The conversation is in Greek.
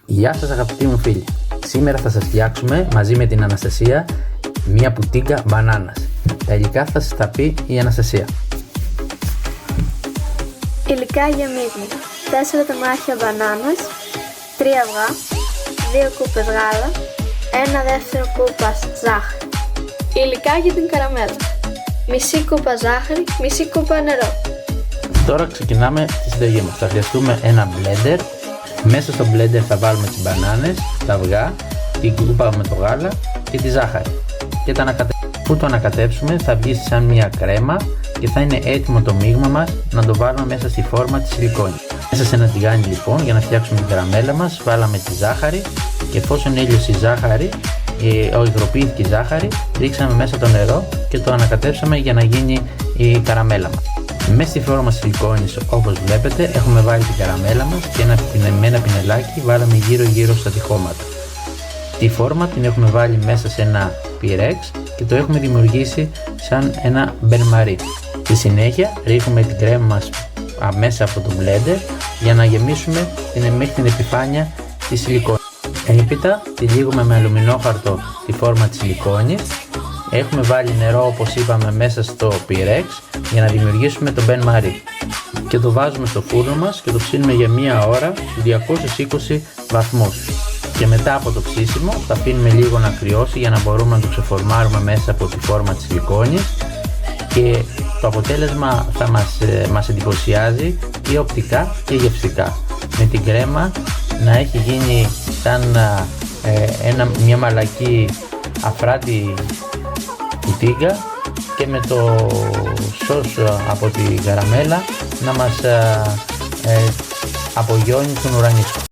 Γεια σας αγαπητοί μου φίλοι. Σήμερα θα σας φτιάξουμε μαζί με την Αναστασία μία πουτίγκα μπανάνας. Τα υλικά θα σας τα πει η Αναστασία. Υλικά γεμίζουν 4 τεμάχια μπανάνας, 3 αυγά, 2 κούπες γάλα, 1 δεύτερο κούπας ζάχαρη. Υλικά για την καραμέλα: μισή κούπα ζάχαρη, μισή κούπα νερό. Τώρα ξεκινάμε τη συνταγή μας. Θα χρειαστούμε ένα μπλέντερ. Μέσα στο μπλέντερ θα βάλουμε τις μπανάνες, τα αυγά, την κούπα με το γάλα και τη ζάχαρη. Και που το ανακατέψουμε θα βγει σαν μια κρέμα και θα είναι έτοιμο το μείγμα μας να το βάλουμε μέσα στη φόρμα της σιλικόνης. Μέσα σε ένα τηγάνι λοιπόν, για να φτιάξουμε την καραμέλα μας, βάλαμε τη ζάχαρη και εφόσον έλειωσε η ζάχαρη, υγροποιήθηκε η ζάχαρη, ρίξαμε μέσα το νερό και το ανακατέψαμε για να γίνει η καραμέλα μας. Μέσα στη φόρμα σιλικόνης, όπως βλέπετε, έχουμε βάλει την καραμέλα μας και με ένα πινελάκι βάλαμε γύρω στα τυχώματα. Τη φόρμα την έχουμε βάλει μέσα σε ένα πυρέξ και το έχουμε δημιουργήσει σαν ένα μπεν-μαρί. Στη συνέχεια ρίχνουμε την κρέμα μας μέσα από το μπλέντερ για να γεμίσουμε μέχρι την επιφάνεια της σιλικόνης. Έπειτα τυλίγουμε με αλουμινόχαρτο τη φόρμα της σιλικόνης. Έχουμε βάλει νερό, όπως είπαμε, μέσα στο πυρέξ για να δημιουργήσουμε το μπεν-μαρί και το βάζουμε στο φούρνο μας και το ψήνουμε για μία ώρα στους 220 βαθμούς. Και μετά από το ψήσιμο θα αφήνουμε λίγο να κρυώσει για να μπορούμε να το ξεφορμάρουμε μέσα από τη φόρμα της σιλικόνης και το αποτέλεσμα θα μας εντυπωσιάζει και οπτικά και γευστικά, με την κρέμα να έχει γίνει σαν μια μαλακή αφράτη πουτίγκα και με το σως από τη καραμέλα να μας απογειώνει τον ουρανισμό.